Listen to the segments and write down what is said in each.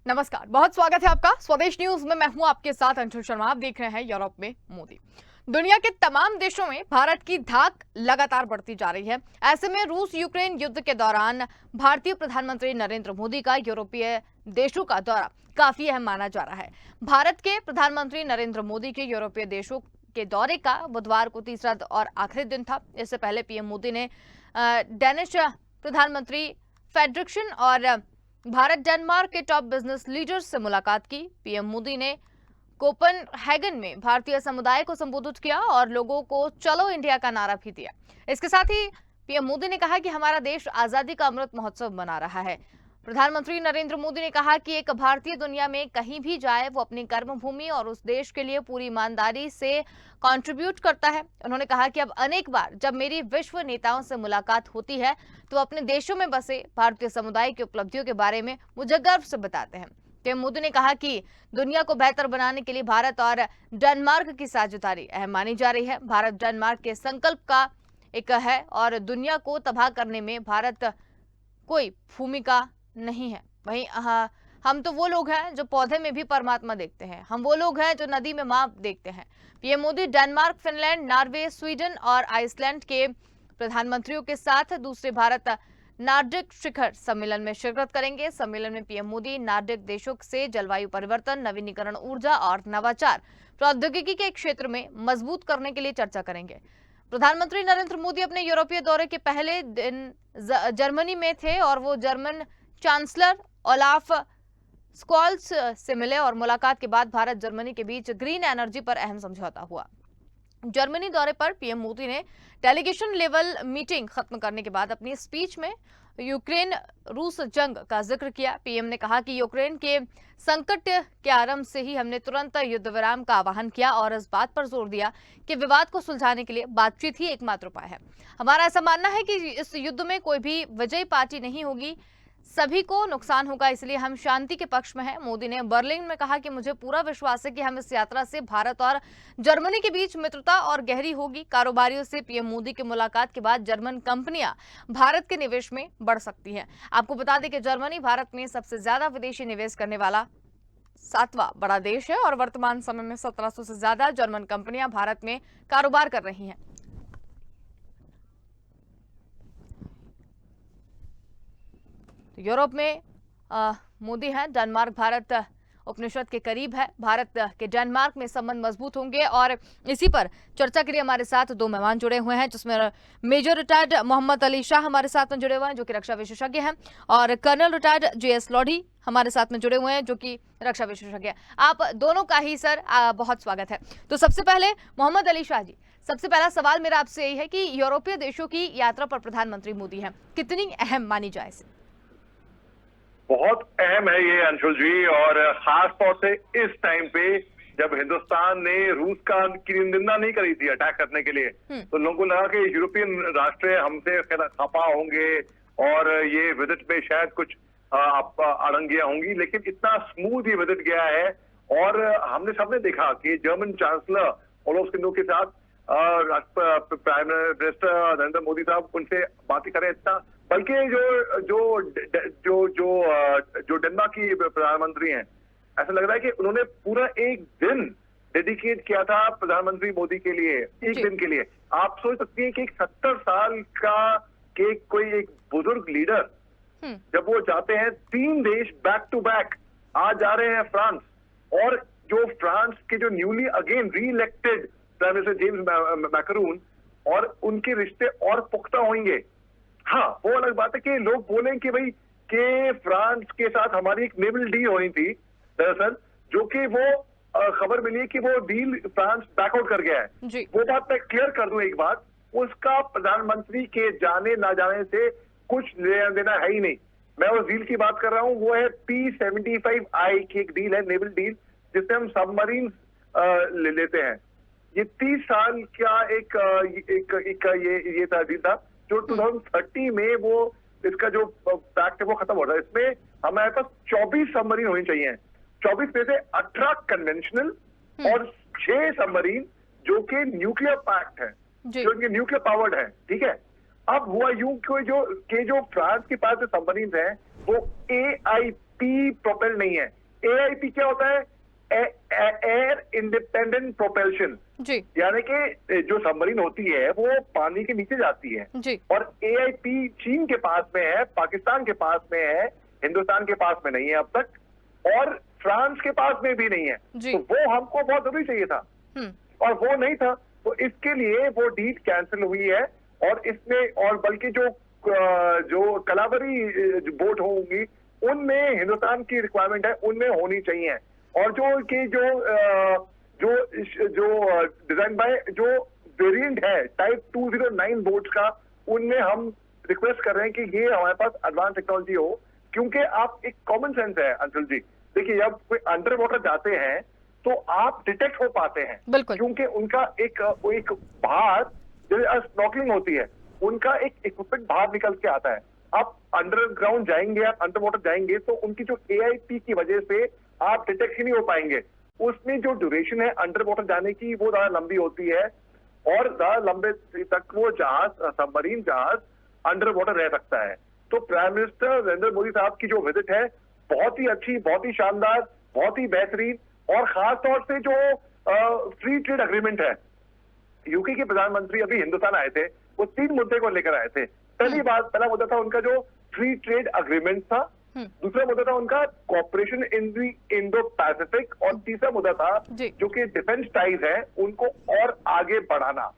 नमस्कार, बहुत स्वागत है आपका स्वदेश न्यूज में। मैं हूं आपके साथ अंशुल शर्मा। आप देख रहे हैं यूरोप में मोदी। दुनिया के तमाम देशों में भारत की धाक लगातार बढ़ती जा रही है। ऐसे में रूस यूक्रेन युद्ध के दौरान भारतीय प्रधानमंत्री नरेंद्र मोदी का यूरोपीय देशों का दौरा काफी अहम माना जा रहा है। भारत के प्रधानमंत्री नरेंद्र मोदी के यूरोपीय देशों के दौरे का बुधवार को तीसरा और आखिरी दिन था। इससे पहले पीएम मोदी ने डेनिश प्रधानमंत्री फेडरिक्सन और भारत डेनमार्क के टॉप बिजनेस लीडर्स से मुलाकात की। पीएम मोदी ने कोपनहेगन में भारतीय समुदाय को संबोधित किया और लोगों को चलो इंडिया का नारा भी दिया। इसके साथ ही पीएम मोदी ने कहा कि हमारा देश आजादी का अमृत महोत्सव मना रहा है। प्रधानमंत्री नरेंद्र मोदी ने कहा कि एक भारतीय दुनिया में कहीं भी जाए वो अपनी कर्मभूमि और उस देश के लिए पूरी ईमानदारी से कंट्रीब्यूट करता है। उन्होंने कहा कि अब अनेक बार जब मेरी विश्व नेताओं से मुलाकात होती है तो अपने देशों में बसे भारतीय समुदाय की उपलब्धियों के बारे में मुझे गर्व से बताते हैं। पीएम मोदी ने कहा कि दुनिया को बेहतर बनाने के लिए भारत और डेनमार्क की साझेदारी अहम मानी जा रही है। भारत डेनमार्क के संकल्प का एक है और दुनिया को तबाह करने में भारत कोई भूमिका नहीं है। वहीं हम तो वो लोग हैं जो पौधे में भी परमात्मा देखते हैं। हम वो लोग हैं जो नदी में मां देखते हैं। PM Modi Denmark, Finland, Norway, Sweden और आइसलैंड के प्रधानमंत्रियों के साथ दूसरे भारत नार्डिक शिखर सम्मेलन में शिरकत करेंगे। सम्मेलन में पीएम मोदी नार्डिक देशों से जलवायु परिवर्तन, नवीनीकरण ऊर्जा और नवाचार प्रौद्योगिकी के क्षेत्र में मजबूत करने के लिए चर्चा करेंगे। प्रधानमंत्री नरेंद्र मोदी अपने यूरोपीय दौरे के पहले दिन जर्मनी में थे और वो जर्मन चांसलर ओलाफ स्कॉल्स से मिले और मुलाकात के बाद भारत जर्मनी के बीच ग्रीन एनर्जी पर अहम समझौता हुआ। जर्मनी दौरे पर पीएम मोदी ने डेलीगेशन लेवल मीटिंग खत्म करने के बाद अपनी स्पीच में यूक्रेन रूस जंग का जिक्र किया। पीएम ने कहा कि यूक्रेन के संकट के आरंभ से ही हमने तुरंत युद्ध विराम का आह्वान किया और इस बात पर जोर दिया कि विवाद को सुलझाने के लिए बातचीत ही एकमात्र उपाय है। हमारा ऐसा मानना है कि इस युद्ध में कोई भी विजयी पार्टी नहीं होगी, सभी को नुकसान होगा, इसलिए हम शांति के पक्ष में हैं। मोदी ने बर्लिन में कहा कि मुझे पूरा विश्वास है कि हम इस यात्रा से भारत और जर्मनी के बीच मित्रता और गहरी होगी। कारोबारियों से पीएम मोदी की मुलाकात के बाद जर्मन कंपनियां भारत के निवेश में बढ़ सकती हैं। आपको बता दें कि जर्मनी भारत में सबसे ज्यादा विदेशी निवेश करने वाला 7वां बड़ा देश है और वर्तमान समय में 1700 से ज्यादा जर्मन कंपनियां भारत में कारोबार कर रही हैं। तो यूरोप में मोदी हैं। डेनमार्क भारत उपनिषद के करीब है। भारत के डेनमार्क में संबंध मजबूत होंगे और इसी पर चर्चा के लिए हमारे साथ दो मेहमान जुड़े हुए हैं, जिसमें मेजर रिटायर्ड मोहम्मद अली शाह हमारे साथ में जुड़े हुए हैं जो कि रक्षा विशेषज्ञ हैं और कर्नल रिटायर्ड JS लोढ़ी हमारे साथ में जुड़े हुए हैं जो कि रक्षा विशेषज्ञ हैं। आप दोनों का ही सर बहुत स्वागत है। तो सबसे पहले मोहम्मद अली शाह जी, सबसे पहला सवाल मेरा आपसे यही है कि यूरोपीय देशों की यात्रा पर प्रधानमंत्री मोदी हैं, कितनी अहम मानी जाए इसे? बहुत अहम है ये अंशुल जी, और खास तौर से इस टाइम पे जब हिंदुस्तान ने रूस की निंदा नहीं करी थी अटैक करने के लिए, तो लोगों को लगा कि यूरोपियन राष्ट्र हमसे खफा होंगे और ये विजिट में शायद कुछ अड़ंगियां होंगी, लेकिन इतना स्मूथ ये विजिट गया है। और हमने सबने देखा कि जर्मन चांसलर ओलाफ स्कॉल्स के साथ प्राइम मिनिस्टर नरेंद्र मोदी साहब उनसे बातें करें इतना, बल्कि जो जो जो जो जो डेनमार्क की प्रधानमंत्री हैं, ऐसा लग रहा है कि उन्होंने पूरा एक दिन डेडिकेट किया था प्रधानमंत्री मोदी के लिए, एक दिन के लिए। आप सोच सकती हैं कि एक 70 साल का के कोई एक बुजुर्ग लीडर जब वो जाते हैं 3 देश बैक टू बैक, आज जा रहे हैं फ्रांस, और जो फ्रांस के जो न्यूली अगेन री elected prime minister James macaroon, और उनके रिश्ते और पुख्ता होंगे। हाँ, वो अलग बात है कि लोग बोलें कि भाई कि फ्रांस के साथ हमारी एक नेवल डील होनी थी, दरअसल जो कि वो खबर मिली है कि वो डील फ्रांस बैकआउट कर गया है। वो बात मैं क्लियर कर दूं एक बात, उसका प्रधानमंत्री के जाने ना जाने से कुछ लेना देना है ही नहीं। मैं उस डील की बात कर रहा हूं, वो है P-75I की एक डील है, नेवल डील, जिससे हम सबमरीन लेते हैं। ये 30 साल का ये डील था जो 2030 में वो इसका जो पैक्ट है वो खत्म हो रहा है। इसमें हमारे पास 24 सबमरीन होनी चाहिए, 24 में से 18 कन्वेंशनल और 6 सबमरीन जो कि न्यूक्लियर पैक्ट है, जो इनके न्यूक्लियर पावर्ड है। ठीक है, अब हुआ यूं कि जो फ्रांस के पास सबमरीन है वो AIP प्रोपेल नहीं है। AIP क्या होता है? एयर इंडिपेंडेंट प्रोपेल्शन, जी यानी कि जो सबमरीन होती है वो पानी के नीचे जाती है। जी और AIP चीन के पास में है, पाकिस्तान के पास में है, हिंदुस्तान के पास में नहीं है अब तक, और फ्रांस के पास में भी नहीं है। जी। तो वो हमको बहुत जरूरी चाहिए था और वो नहीं था, तो इसके लिए वो डील कैंसिल हुई है। और इसमें और बल्कि जो कलाबरी बोट होंगी उनमें हिंदुस्तान की रिक्वायरमेंट है, उनमें होनी चाहिए। और जो डिजाइन बाय जो वेरिएंट है टाइप 209 बोट्स का, उनमें हम रिक्वेस्ट कर रहे हैं कि ये हमारे पास एडवांस टेक्नोलॉजी हो, क्योंकि आप एक कॉमन सेंस है अंशुल जी। देखिए, जब कोई अंडर वाटर जाते हैं तो आप डिटेक्ट हो पाते हैं, बिल्कुल। क्योंकि उनका एक बाहर जैसे स्नॉर्कलिंग होती है, उनका एक इक्विपमेंट बाहर निकल के आता है। आप अंडरग्राउंड जाएंगे, आप अंडर वाटर जाएंगे, तो उनकी जो AIP की वजह से आप डिटेक्ट ही नहीं हो पाएंगे। उसमें जो ड्यूरेशन है अंडर वाटर जाने की वो ज्यादा लंबी होती है, और ज्यादा लंबे तक वो जहाज, सबमरीन जहाज अंडर वाटर रह सकता है। तो प्राइम मिनिस्टर नरेंद्र मोदी साहब की जो विजिट है बहुत ही अच्छी, बहुत ही शानदार, बहुत ही बेहतरीन, और खास तौर से जो फ्री ट्रेड अग्रीमेंट है, यूके के प्रधानमंत्री अभी हिंदुस्तान आए थे, वो 3 मुद्दे को लेकर आए थे। पहला मुद्दा था उनका जो फ्री ट्रेड अग्रीमेंट था, दूसरा मुद्दा था उनका cooperation in the Indo Pacific, और तीसरा मुद्दा था जो कि डिफेंस टाइज है उनको और आगे बढ़ाना।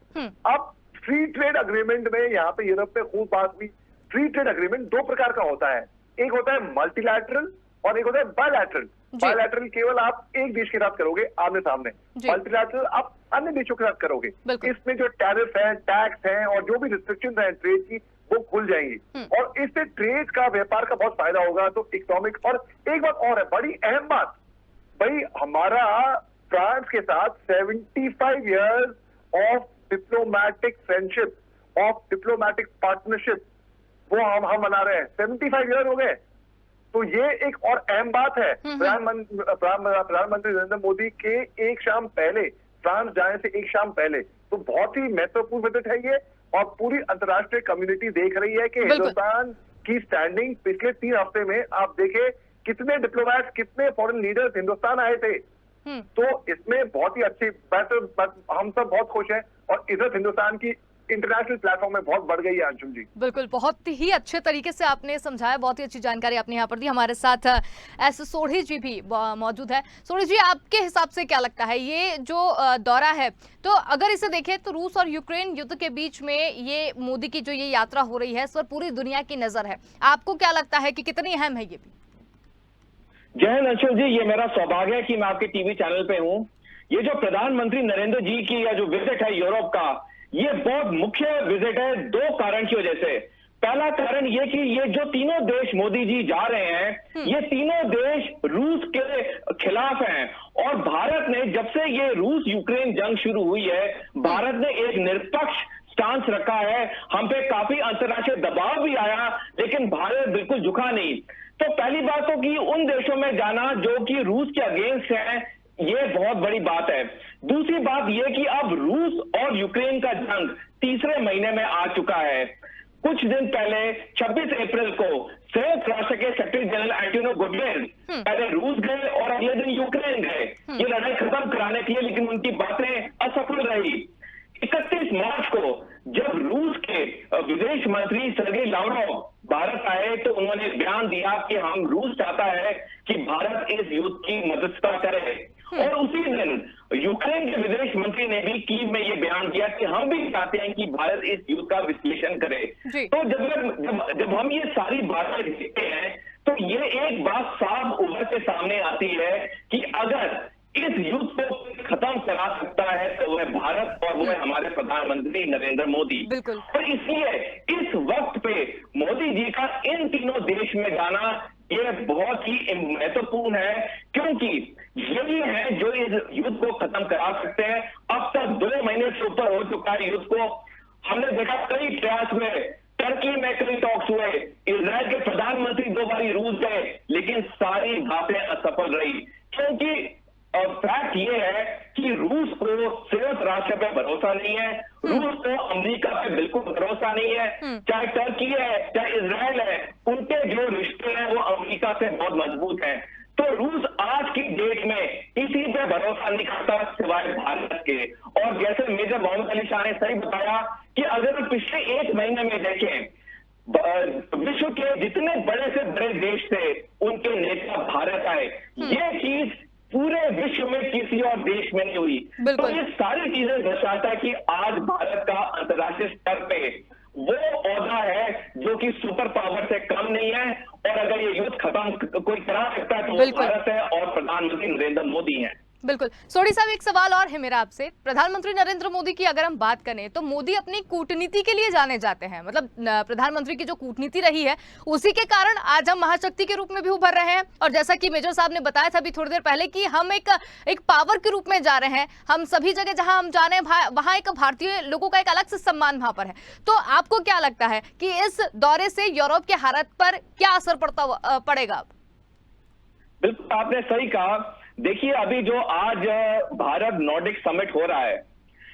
अब फ्री ट्रेड अग्रीमेंट में यहाँ पे यूरोप में खूब बात हुई। फ्री ट्रेड अग्रीमेंट 2 प्रकार का होता है, एक होता है मल्टीलैटरल और एक होता है बायलैटरल। बायलैटरल केवल आप एक देश के साथ करोगे आमने सामने, मल्टीलैटरल आप अन्य देशों के साथ करोगे। इसमें जो टैरिफ है, टैक्स है और जो भी रिस्ट्रिक्शंस हैं ट्रेड की, वो खुल जाएंगी, और इससे ट्रेड का, व्यापार का बहुत फायदा होगा। तो इकोनॉमिक, और एक बात और है, बड़ी अहम बात, भाई हमारा फ्रांस के साथ 75 years of diplomatic friendship, of diplomatic partnership, वो हम मना रहे हैं। 75 ईयर हो गए, तो ये एक और अहम बात है। प्रधानमंत्री नरेंद्र मोदी के एक शाम पहले, फ्रांस जाने से एक शाम पहले, तो बहुत ही महत्वपूर्ण विजिट है ये, और पूरी अंतर्राष्ट्रीय कम्युनिटी देख रही है कि हिंदुस्तान की स्टैंडिंग पिछले 3 हफ्ते में आप देखें कितने डिप्लोमैट, कितने फॉरेन लीडर्स हिंदुस्तान आए थे। तो इसमें बहुत ही अच्छी बात, हम सब बहुत खुश हैं, और इज्जत हिंदुस्तान की इंटरनेशनल प्लेटफॉर्म में बहुत बढ़ गई है अंशुल जी। बिल्कुल, बहुत ही अच्छे तरीके से आपने समझाया, बहुत ही अच्छी जानकारी आपने यहाँ पर दी। हमारे साथ एस सोढ़ी जी भी मौजूद है। सोढ़ी जी, आपके हिसाब से क्या लगता है, ये जो दौरा है, तो अगर इसे देखें तो रूस और यूक्रेन युद्ध के बीच में ये मोदी की जो ये यात्रा हो रही है, इस पर पूरी दुनिया की नजर है, आपको क्या लगता है कि कितनी अहम है ये भी? जय हिंद अंशुल जी, ये मेरा सौभाग्य है कि मैं आपके टीवी चैनल पे हूँ। ये जो प्रधानमंत्री नरेंद्र जी की या जो विजिट है यूरोप का, ये बहुत मुख्य विजिट है 2 कारण की वजह से। पहला कारण ये कि ये जो तीनों देश मोदी जी जा रहे हैं, ये तीनों देश रूस के खिलाफ हैं, और भारत ने, जब से ये रूस यूक्रेन जंग शुरू हुई है, भारत ने एक निरपक्ष स्टांस रखा है। हम पे काफी अंतर्राष्ट्रीय दबाव भी आया, लेकिन भारत बिल्कुल झुका नहीं। तो पहली बात तो कि उन देशों में जाना जो कि रूस के अगेंस्ट है, ये बहुत बड़ी बात है। दूसरी बात ये कि अब रूस और यूक्रेन का जंग 3रे महीने में आ चुका है। कुछ दिन पहले 26 अप्रैल को संयुक्त राष्ट्र के सेक्रेटरी जनरल एंटोनियो गुटेरेस पहले रूस गए और अगले दिन यूक्रेन गए ये लड़ाई खत्म कराने के लिए, लेकिन उनकी बातें असफल रही। 31 मार्च को जब रूस के विदेश मंत्री सर्गेई लावरोव भारत आए, तो उन्होंने बयान दिया कि हम, रूस चाहता है कि भारत इस युद्ध की मध्यस्थता करे, और उसी दिन यूक्रेन के विदेश मंत्री ने भी कीव में ये बयान दिया कि हम भी चाहते हैं कि भारत इस युद्ध का विश्लेषण करे। तो जब हम ये सारी बातें देखते हैं, तो ये एक बात साफ उभर के सामने आती है कि अगर इस युद्ध को खत्म करा सकता है तो वह भारत, और वो है हमारे प्रधानमंत्री नरेंद्र मोदी। और इसलिए इस वक्त पे मोदी जी का इन तीनों देश में जाना ये बहुत ही महत्वपूर्ण है, क्योंकि यही है जो इस युद्ध को खत्म करा सकते हैं। अब तक 2 महीने से ऊपर हो चुका है युद्ध को। हमने देखा कई प्रयास हुए, टर्की में कई टॉक्स हुए, इजराइल के प्रधानमंत्री 2 बारी रूस गए, लेकिन सारी बातें असफल रही, क्योंकि और फैक्ट ये है कि रूस को संयुक्त राष्ट्र पे भरोसा नहीं है, रूस को अमेरिका पे बिल्कुल भरोसा नहीं है, चाहे टर्की है चाहे इजराइल है, उनके जो रिश्ते हैं वो अमेरिका अमेरिका से बहुत मजबूत है। तो रूस आज की डेट में किसी पे भरोसा नहीं करता सिवाय भारत के। और जैसे मेजर मोहम्मद अली शाह ने सही बताया कि अगर पिछले एक महीने में देखें, विश्व के जितने बड़े से बड़े देश थे उनके नेता भारत आए, ये चीज पूरे विश्व में किसी और देश में नहीं हुई। तो ये सारी चीजें दर्शाता है कि आज भारत का अंतर्राष्ट्रीय स्तर पे वो ओहदा है जो कि सुपर पावर से कम नहीं है। और अगर ये युद्ध खत्म कोई करा सकता है तो वो भारत है और प्रधानमंत्री नरेंद्र मोदी हैं। बिल्कुल। सोढ़ी साहब, एक सवाल और है मेरा आपसे। प्रधानमंत्री नरेंद्र मोदी की अगर हम बात करें तो मोदी अपनी कूटनीति के लिए जाने जाते हैं। मतलब प्रधानमंत्री की जो कूटनीति रही है उसी के कारण आज हम महाशक्ति के रूप में भी उभर रहे हैं। और जैसा कि मेजर साहब ने बताया था अभी थोड़ी देर पहले कि हम एक पावर के रूप में जा रहे हैं। हम सभी जगह जहां हम जा रहे हैं वहां एक भारतीय लोगों का एक अलग से सम्मान वहां पर है। तो आपको क्या लगता है कि इस दौरे से यूरोप के हालात पर क्या असर पड़ेगा? बिल्कुल, आपने सही कहा। देखिए, अभी जो आज भारत नॉर्डिक समिट हो रहा है,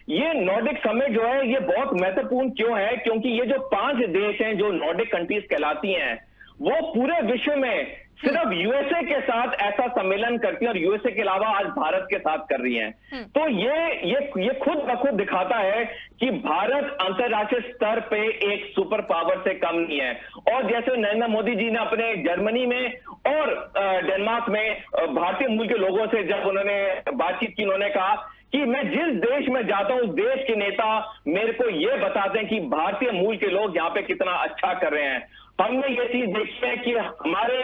ये नॉर्डिक समिट जो है ये बहुत महत्वपूर्ण क्यों है? क्योंकि ये जो 5 देश हैं जो नॉर्डिक कंट्रीज कहलाती हैं, वो पूरे विश्व में सिर्फ यूएसए के साथ ऐसा सम्मेलन करती हैं और यूएसए के अलावा आज भारत के साथ कर रही हैं। तो ये खुद ब खुद दिखाता है कि भारत अंतर्राष्ट्रीय स्तर पे एक सुपर पावर से कम नहीं है। और जैसे नरेंद्र मोदी जी ने अपने जर्मनी में और डेनमार्क में भारतीय मूल के लोगों से जब उन्होंने बातचीत की, उन्होंने कहा कि मैं जिस देश में जाता हूं उस देश के नेता मेरे को ये बताते हैं कि भारतीय मूल के लोग यहाँ पे कितना अच्छा कर रहे हैं। हमने ये चीज देखी है कि हमारे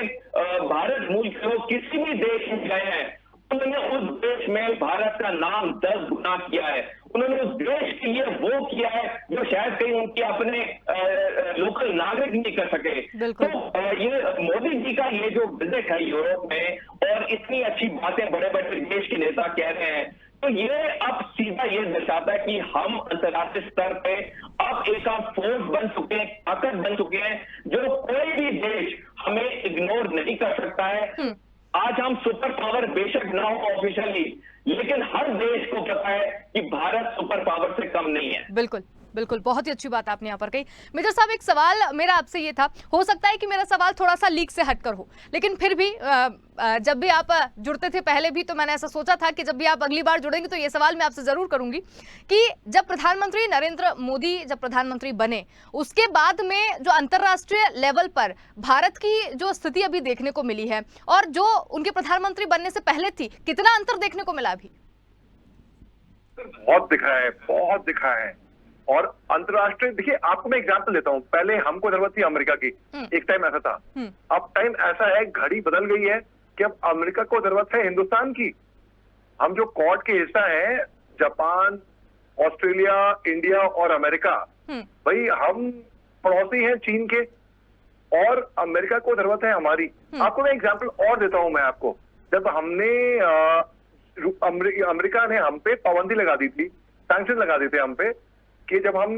भारत मूल के लोग किसी भी देश में गए हैं, उन्होंने उस देश में भारत का नाम 10 गुना किया है। उन्होंने उस देश के लिए वो किया है जो शायद कहीं उनके अपने लोकल नागरिक नहीं कर सके। तो ये मोदी जी का ये जो विजिट है यूरोप में और इतनी अच्छी बातें बड़े बड़े देश के नेता कह रहे हैं, तो ये अब सीधा ये दर्शाता है कि हम अंतर्राष्ट्रीय स्तर पे अब एक फोर्स बन चुके हैं, ताकत बन चुके हैं, जो कोई भी देश हमें इग्नोर नहीं कर सकता है। आज हम सुपर पावर बेशक ना हो ऑफिशियली, लेकिन हर देश को पता है कि भारत सुपर पावर से कम नहीं है। बिल्कुल बिल्कुल, बहुत ही अच्छी बात आपने यहाँ पर कही। मेजर साहब, एक सवाल मेरा आपसे ये था, हो सकता है कि मेरा सवाल थोड़ा सा लीक से हटकर हो, लेकिन फिर भी जब भी आप जुड़ते थे पहले भी, तो मैंने ऐसा सोचा था कि जब भी आप अगली बार जुड़ेंगे तो ये सवाल मैं आपसे जरूर करूंगी कि जब प्रधानमंत्री नरेंद्र मोदी जब प्रधानमंत्री बने, उसके बाद में जो अंतर्राष्ट्रीय लेवल पर भारत की जो स्थिति अभी देखने को मिली है और जो उनके प्रधानमंत्री बनने से पहले थी, कितना अंतर देखने को मिला अभी? बहुत दिखा है, बहुत दिखा है। और अंतर्राष्ट्रीय, देखिए आपको मैं एग्जांपल देता हूँ। पहले हमको जरूरत थी अमेरिका की, एक टाइम ऐसा था। अब टाइम ऐसा है, घड़ी बदल गई है कि अब अमेरिका को जरूरत है हिंदुस्तान की। हम जो क्वाड के हिस्सा है, जापान, ऑस्ट्रेलिया, इंडिया और अमेरिका, भाई हम पड़ोसी हैं चीन के, और अमेरिका को जरूरत है हमारी। आपको मैं एग्जांपल और देता हूं मैं आपको। जब हमने अमेरिका ने हम पे पाबंदी लगा दी थी, सैंक्शन लगा दी थे हम पे, कि जब हम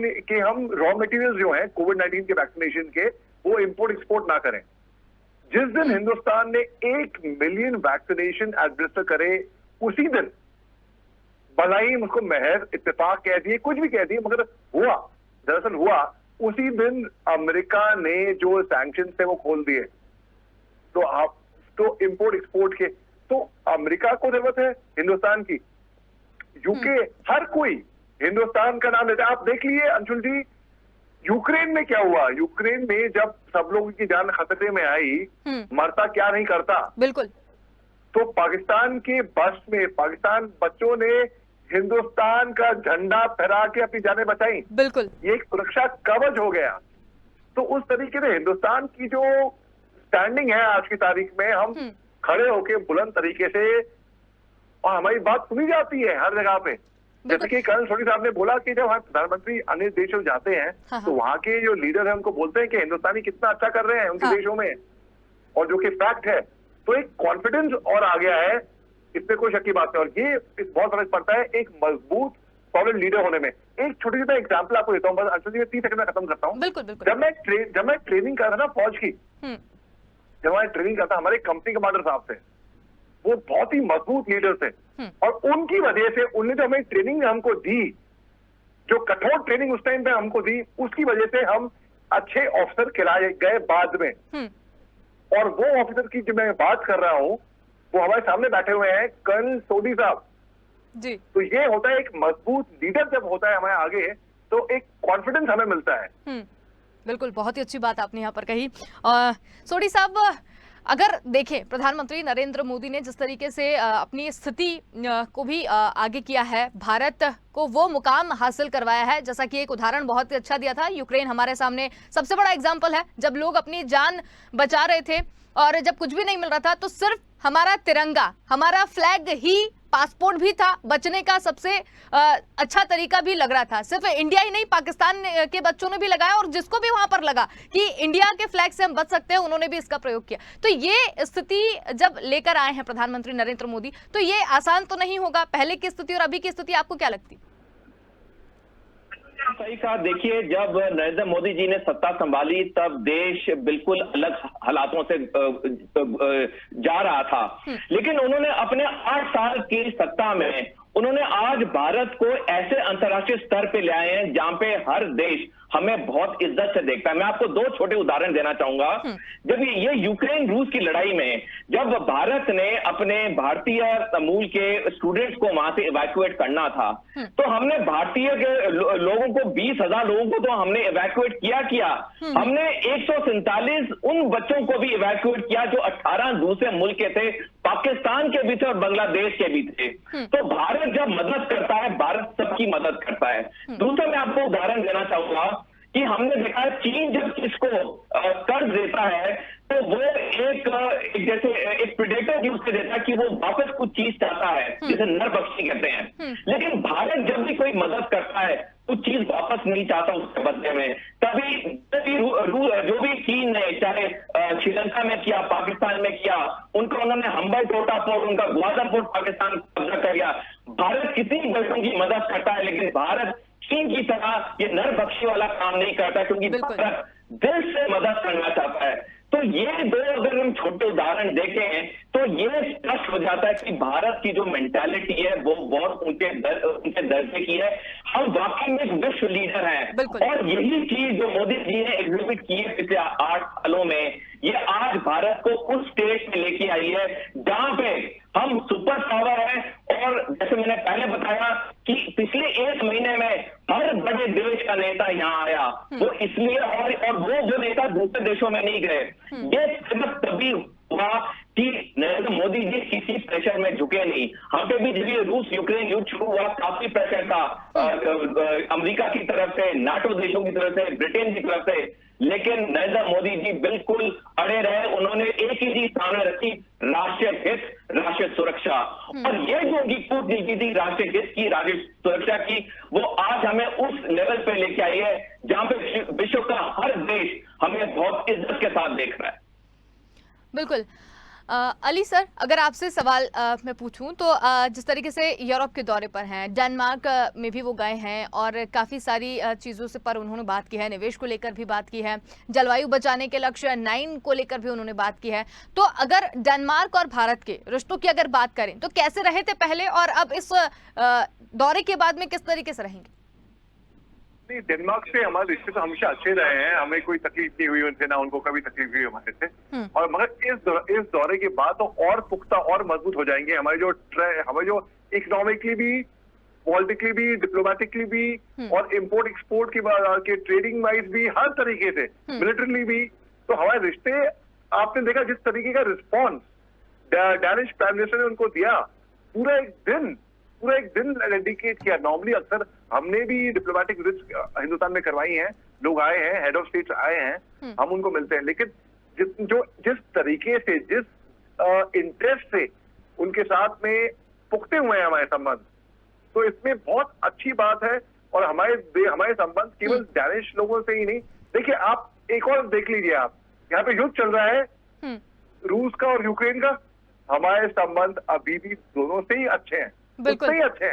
रॉ मटेरियल्स जो हैं कोविड-19 के वैक्सीनेशन के, वो इंपोर्ट एक्सपोर्ट ना करें। जिस दिन हिंदुस्तान ने 1 मिलियन वैक्सीनेशन एडमिनिस्टर करे, उसी दिन भला ही उसको महज इत्तेफाक कह दिए, कुछ भी कह दिए, मगर हुआ, दरअसल हुआ। उसी दिन अमेरिका ने जो सैंक्शन थे वो खोल दिए। तो आप तो इंपोर्ट एक्सपोर्ट के, तो अमेरिका को जरूरत है हिंदुस्तान की। यूके, हर कोई हिंदुस्तान का नाम लेता है। आप देख लीजिए अंशुल जी, यूक्रेन में क्या हुआ। यूक्रेन में जब सब लोगों की जान खतरे में आई, मरता क्या नहीं करता। बिल्कुल। तो पाकिस्तान के बस में पाकिस्तान बच्चों ने हिंदुस्तान का झंडा फहरा के अपनी जानें बचाई। बिल्कुल, ये एक सुरक्षा कवच हो गया। तो उस तरीके से हिंदुस्तान की जो स्टैंडिंग है आज की तारीख में, हम खड़े होके बुलंद तरीके से, और हमारी बात सुनी जाती है हर जगह पे। जैसे कि कल सोढ़ी साहब ने बोला कि जब हम प्रधानमंत्री अन्य देशों जाते हैं, तो वहां के जो लीडर हैं उनको बोलते हैं कि हिंदुस्तानी कितना अच्छा कर रहे हैं उनके देशों में, और जो कि फैक्ट है। तो एक कॉन्फिडेंस और आ गया है, इसमें कोई शक की बात नहीं। और ये बहुत फर्क पड़ता है एक मजबूत सॉलिड लीडर होने में। एक छोटी सी एग्जाम्पल आपको देता हूँ, बस अंशुल जी, 30 सेकंड में खत्म करता हूँ। जब मैं ट्रेनिंग कर रहा था ना फौज की, जब मैं ट्रेनिंग करता, हमारे कंपनी कमांडर साहब थे, वो बहुत ही मजबूत लीडर थे, और उनकी वजह से उन्होंने जो हमें ट्रेनिंग हमको दी, जो कठोर ट्रेनिंग उस टाइम पे हमको दी, उसकी वजह से हम अच्छे ऑफिसर खिलाए गए बाद में। और वो ऑफिसर की जो मैं बात कर रहा हूँ वो हमारे सामने बैठे हुए हैं, कर्नल सोडी साहब जी। तो ये होता है एक मजबूत लीडर जब होता है हमारे आगे तो एक कॉन्फिडेंस हमें मिलता है। बिल्कुल, बहुत ही अच्छी बात आपने यहाँ पर कही। सोडी साहब, अगर देखें प्रधानमंत्री नरेंद्र मोदी ने जिस तरीके से अपनी स्थिति को भी आगे किया है, भारत को वो मुकाम हासिल करवाया है, जैसा कि एक उदाहरण बहुत ही अच्छा दिया था, यूक्रेन हमारे सामने सबसे बड़ा एग्जाम्पल है। जब लोग अपनी जान बचा रहे थे और जब कुछ भी नहीं मिल रहा था तो सिर्फ हमारा तिरंगा, हमारा फ्लैग ही पासपोर्ट भी था बचने का सबसे अच्छा तरीका भी लग रहा था। सिर्फ इंडिया ही नहीं, पाकिस्तान के बच्चों ने भी लगाया और जिसको भी वहां पर लगा कि इंडिया के फ्लैग से हम बच सकते हैं, उन्होंने भी इसका प्रयोग किया। तो ये स्थिति जब लेकर आए हैं प्रधानमंत्री नरेंद्र मोदी, तो ये आसान तो नहीं होगा। पहले की स्थिति और अभी की स्थिति आपको क्या लगती? सही कहा। देखिए, जब नरेंद्र मोदी जी ने सत्ता संभाली तब देश बिल्कुल अलग हालातों से जा रहा था, लेकिन उन्होंने अपने 8 साल की सत्ता में उन्होंने आज भारत को ऐसे अंतर्राष्ट्रीय स्तर पे ले आए हैं जहां पे हर देश हमें बहुत इज्जत से देखता है। मैं आपको 2 छोटे उदाहरण देना चाहूंगा। जब ये यूक्रेन रूस की लड़ाई में जब भारत ने अपने भारतीय मूल के स्टूडेंट्स को वहां से इवैक्यूएट करना था, तो हमने भारतीय के लोगों को 20,000 लोगों को तो हमने इवैक्यूएट किया। हमने 147 उन बच्चों को भी इवैक्यूएट किया जो 18 दूसरे मुल्क के थे, पाकिस्तान के भी थे और बांग्लादेश के भी थे। तो भारत जब मदद करता है, भारत सबकी मदद करता है। दूसरा मैं आपको उदाहरण देना चाहूंगा कि हमने देखा है चीन जब किसको कर्ज देता है तो वो एक जैसे एक प्रेडेटर की उससे देता है कि वो वापस कुछ चीज चाहता है, जिसे नरबख्शी कहते हैं। लेकिन भारत जब भी कोई मदद करता है कुछ चीज वापस नहीं चाहता उसके बदले में। तभी जो भी चीन ने चाहे श्रीलंका में किया, पाकिस्तान में किया, उनका उन्होंने हम्बल टोटा पोर्ट, उनका ग्वादर पोर्ट पाकिस्तान कब्जा कर लिया। भारत किसी देशों की मदद करता है, लेकिन भारत चीन की तरह ये नरबख्शी वाला काम नहीं करता, क्योंकि भारत दिल से मदद करना चाहता है। तो ये 2 अगर हम छोटे उदाहरण देखें तो ये स्पष्ट हो जाता है कि भारत की जो मेंटालिटी है वो बहुत ऊंचे दर्जे की है। हम वाकई में एक विश्व लीडर हैं और यही चीज जो मोदी जी ने एग्जिबिट की है पिछले 8 सालों में, ये आज भारत को उस स्टेज में लेके आई है जहां पे हम सुपर पावर है। और जैसे मैंने पहले बताया कि पिछले 1 महीने में हर बड़े देश का नेता यहाँ आया, वो इसलिए और वो नेता दूसरे देशों में नहीं गए। ये सिर्फ तभी हुआ कि नरेंद्र मोदी जी किसी प्रेशर में झुके नहीं। हम पे भी जब रूस यूक्रेन युद्ध शुरू हुआ काफी प्रेशर था अमेरिका की तरफ से, नाटो देशों की तरफ से, ब्रिटेन की तरफ से, लेकिन नरेंद्र मोदी जी बिल्कुल अड़े रहे। उन्होंने एक ही चीज सामने रखी, राष्ट्रीय हित, राष्ट्रीय सुरक्षा। और ये जो उनकी कूटनीति थी राष्ट्रीय हित की, राष्ट्रीय सुरक्षा की, वो आज हमें उस लेवल पे लेके आई है जहां पे विश्व का हर देश हमें बहुत इज्जत के साथ देख रहा है। बिल्कुल। अली सर, अगर आपसे सवाल मैं पूछूं तो जिस तरीके से यूरोप के दौरे पर हैं, डेनमार्क में भी वो गए हैं और काफ़ी सारी चीज़ों से पर उन्होंने बात की है, निवेश को लेकर भी बात की है, जलवायु बचाने के लक्ष्य 9 को लेकर भी उन्होंने बात की है। तो अगर डेनमार्क और भारत के रिश्तों की अगर बात करें तो कैसे रहे थे पहले और अब इस दौरे के बाद में किस तरीके से रहेंगे? नहीं, डेनमार्क से हमारे रिश्ते तो हमेशा अच्छे रहे हैं, हमें कोई तकलीफ नहीं हुई उनसे, ना उनको कभी तकलीफ हुई हमारे से। और मगर इस दौरे के बाद तो और पुख्ता और मजबूत हो जाएंगे हमारे जो इकोनॉमिकली भी, पॉलिटिकली भी, डिप्लोमेटिकली भी और इम्पोर्ट एक्सपोर्ट के ट्रेडिंग वाइज भी, हर तरीके से, मिलिट्रीली भी। तो हमारे रिश्ते, आपने देखा जिस तरीके का रिस्पॉन्स डैनिश प्राइम मिनिस्टर ने उनको दिया, पूरा एक दिन डेडिकेट किया। नॉर्मली अक्सर हमने भी डिप्लोमेटिक विजिट हिंदुस्तान में करवाई हैं, लोग आए हैं, हेड ऑफ स्टेट आए हैं, हम उनको मिलते हैं, लेकिन जिस तरीके से, जिस इंटरेस्ट से उनके साथ में पुख्ते हुए हैं हमारे संबंध, तो इसमें बहुत अच्छी बात है। और हमारे संबंध केवल डैनिश लोगों से ही नहीं, देखिए आप एक और देख लीजिए, आप यहाँ पे युद्ध चल रहा है रूस का और यूक्रेन का, हमारे संबंध अभी भी दोनों से ही अच्छे हैं, उससे ही अच्छे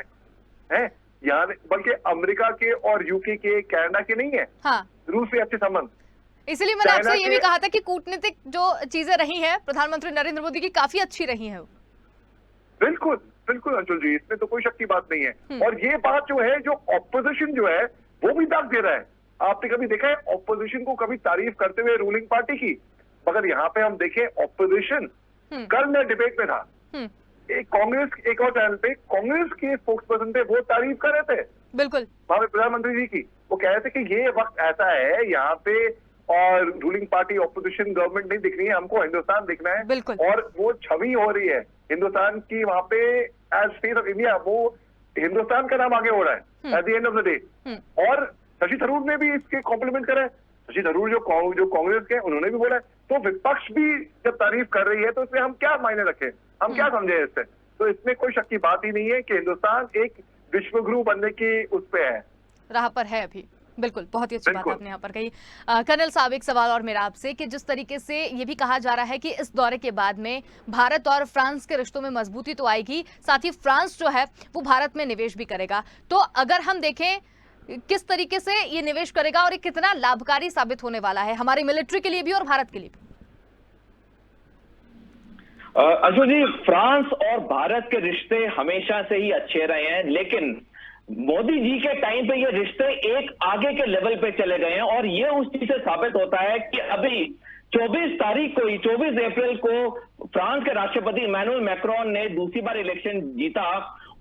हैं यहाँ, बल्कि अमेरिका के और यूके के, कनाडा के नहीं है। हाँ। रूस से अच्छे संबंध। इसलिए मैंने आपसे ये भी कहा था कि कूटनीतिक जो चीजें रही हैं प्रधानमंत्री नरेंद्र मोदी की, काफी अच्छी रही है। बिल्कुल बिल्कुल अंशुल जी, इसमें तो कोई शक की बात नहीं है। और ये बात जो है, जो ऑपोजिशन जो है वो भी दाग दे रहा है। आपने कभी देखा है ऑपोजिशन को कभी तारीफ करते हुए रूलिंग पार्टी की? मगर यहाँ पे हम देखें ऑपोजिशन, कल मैं डिबेट में था, एक कांग्रेस, एक और चैनल पे कांग्रेस के स्पोक्स पर्सन थे, वो तारीफ कर रहे थे बिल्कुल वहां पे प्रधानमंत्री जी की। वो कह रहे थे कि ये वक्त ऐसा है यहाँ पे और रूलिंग पार्टी ऑपोजिशन गवर्नमेंट नहीं दिख रही है, हमको हिंदुस्तान दिखना है। बिल्कुल। और वो छवि हो रही है हिंदुस्तान की वहां पे एज फेस ऑफ इंडिया, वो हिंदुस्तान का नाम आगे हो रहा है at the end of the day. और शशि थरूर ने भी इसके कॉम्प्लीमेंट करा है। शशि थरूर जो कांग्रेस के, उन्होंने भी बोला है। तो विपक्ष भी जब तारीफ कर रही है तो इसमें हम क्या मायने रखें, हम क्या समझे इससे? तो इसमें कोई शक की बात ही नहीं है कि हिंदुस्तान एक विश्वगुरु बनने की उस पे है, राह पर है अभी। बिल्कुल, बहुत ही अच्छी बात बिल्कुल। आपने यहाँ पर कही। कर्नल साहब, एक सवाल और मेरा आपसे कि जिस तरीके से ये भी कहा जा रहा है कि इस दौरे के बाद में भारत और फ्रांस के रिश्तों में मजबूती तो आएगी, साथ ही फ्रांस जो है वो भारत में निवेश भी करेगा। तो अगर हम देखें किस तरीके से ये निवेश करेगा और ये कितना लाभकारी साबित होने वाला है हमारी मिलिट्री के लिए भी और भारत के लिए भी? अशोक जी, फ्रांस और भारत के रिश्ते हमेशा से ही अच्छे रहे हैं, लेकिन मोदी जी के टाइम पे ये रिश्ते एक आगे के लेवल पे चले गए हैं। और ये उस चीज से साबित होता है कि अभी 24 तारीख को ही, 24 अप्रैल को फ्रांस के राष्ट्रपति इमैनुअल मैक्रोन ने दूसरी बार इलेक्शन जीता।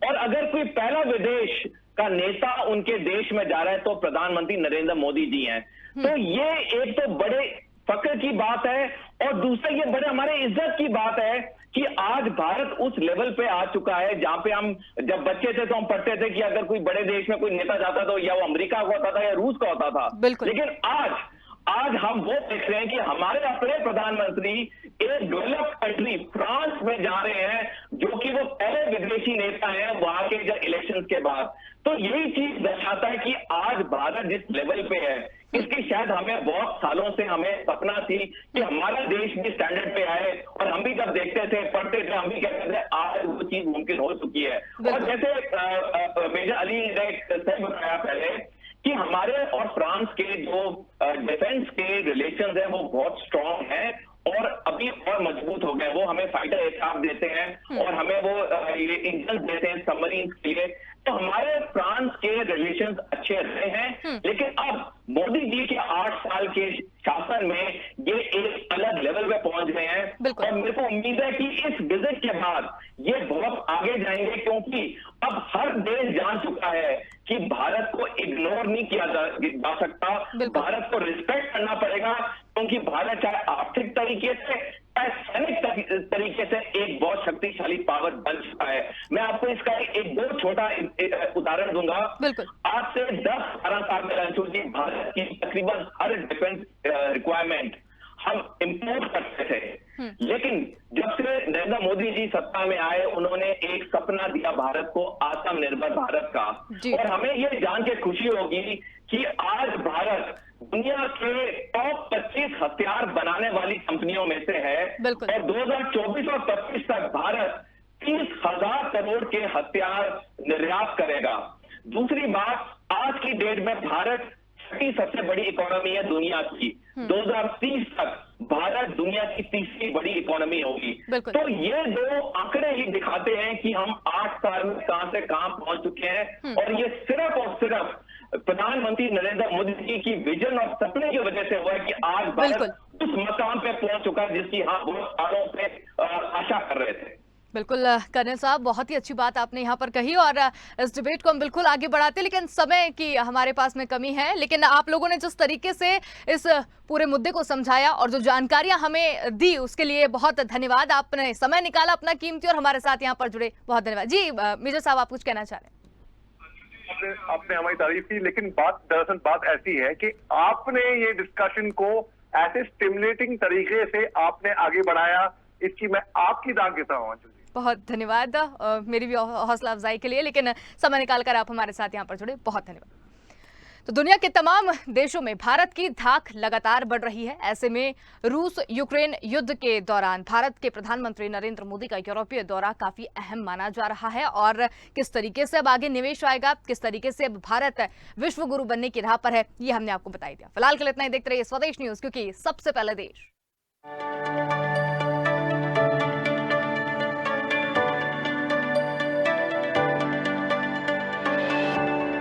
और अगर कोई पहला विदेश का नेता उनके देश में जा रहा है तो प्रधानमंत्री नरेंद्र मोदी जी हैं। तो ये एक तो बड़े फक्र की बात है, और दूसरा ये बड़े हमारे इज्जत की बात है कि आज भारत उस लेवल पे आ चुका है जहां पे हम जब बच्चे थे तो हम पढ़ते थे कि अगर कोई बड़े देश में कोई नेता जाता तो या वो अमेरिका का होता था या रूस का होता था। लेकिन आज हम वो देख रहे हैं कि हमारे अपने प्रधानमंत्री एक डेवलप्ड कंट्री फ्रांस में जा रहे हैं, जो कि वो पहले विदेशी नेता हैं वहां के इलेक्शन के बाद। तो यही चीज दर्शाता है कि आज भारत जिस लेवल पे है, इसकी शायद हमें बहुत सालों से हमें सपना थी कि हमारा देश भी स्टैंडर्ड पे आए। और हम भी जब देखते थे, पढ़ते थे, हम भी कहते थे आज वो चीज मुमकिन हो चुकी है। और जैसे मेजर अली ने सही बताया पहले कि हमारे और फ्रांस के जो डिफेंस के रिलेशंस हैं वो बहुत स्ट्रांग हैं और अभी और मजबूत हो गए। वो हमें फाइटर एयरक्राफ्ट देते हैं और हमें वो ये इंजन देते हैं सबमरीन के लिए। तो हमारे फ्रांस के रिलेशंस अच्छे रहे हैं, लेकिन अब मोदी जी के 8 साल के शासन में ये एक अलग लेवल पे पहुंच गए हैं। और मेरे को उम्मीद है कि इस विजिट के बाद ये बहुत आगे जाएंगे, क्योंकि अब हर देश जान चुका है कि भारत को इग्नोर नहीं किया जा सकता। भारत को रिस्पेक्ट करना पड़ेगा, क्योंकि भारत चाहे आर्थिक तरीके से चाहे सैनिक तरीके से एक बहुत शक्तिशाली पावर बन चुका है। मैं आपको इसका एक दो छोटा उदाहरण दूंगा। आज से 10-12 साल पहले भारत की तकरीबन हर डिफेंस रिक्वायरमेंट हम इंपोर्ट करते थे, लेकिन जब से नरेंद्र मोदी जी सत्ता में आए, उन्होंने एक सपना दिया भारत को, आत्मनिर्भर भारत का। और हमें ये जान के खुशी होगी कि आज भारत दुनिया के टॉप 25 हथियार बनाने वाली कंपनियों में से है। और 2024 और 25 तक भारत 30,000 करोड़ के हथियार निर्यात करेगा। दूसरी बात, आज की डेट में भारत छठी सबसे बड़ी इकोनॉमी है दुनिया की। 2030 तक भारत दुनिया की तीसरी बड़ी इकोनॉमी होगी। तो ये दो आंकड़े ही दिखाते हैं कि हम 8 साल में कहां से कहां पहुंच चुके हैं। और ये सिर्फ और सिर्फ प्रधानमंत्री नरेंद्र मोदी जी की विजन और सपने की वजह से हुआ है कि आज भारत उस मकाम पे पहुंच चुका है जिसकी हम बहुत सालों से आशा कर रहे थे। बिल्कुल कर्नल साहब, बहुत ही अच्छी बात आपने यहाँ पर कही और इस डिबेट को हम बिल्कुल आगे बढ़ाते, लेकिन समय की हमारे पास में कमी है। लेकिन आप लोगों ने जिस तरीके से इस पूरे मुद्दे को समझाया और जो जानकारियां हमें दी उसके लिए बहुत धन्यवाद। आपने समय निकाला अपना कीमती और हमारे साथ यहाँ पर जुड़े, बहुत धन्यवाद। जी मेजर साहब, आप कुछ कहना चाह रहे हैं? आपने हमारी तारीफ की, लेकिन दरअसल बात ऐसी है कि आपने ये डिस्कशन को ऐसे स्टिमुलेटिंग तरीके से आपने आगे बढ़ाया, इसकी मैं आपकी दाद देता हूँ। बहुत धन्यवाद मेरी भी हौसला अफजाई के लिए, लेकिन समय निकालकर आप हमारे साथ यहाँ पर जुड़े, बहुत धन्यवाद। तो दुनिया के तमाम देशों में भारत की धाक लगातार बढ़ रही है। ऐसे में रूस यूक्रेन युद्ध के दौरान भारत के प्रधानमंत्री नरेंद्र मोदी का यूरोपीय दौरा काफी अहम माना जा रहा है। और किस तरीके से अब आगे निवेश आएगा, किस तरीके से अब भारत विश्व गुरु बनने की राह पर है, ये हमने आपको बताई दिया। फिलहाल के लिए इतना ही। देखते रहिए स्वदेश न्यूज, क्योंकि सबसे पहले देश।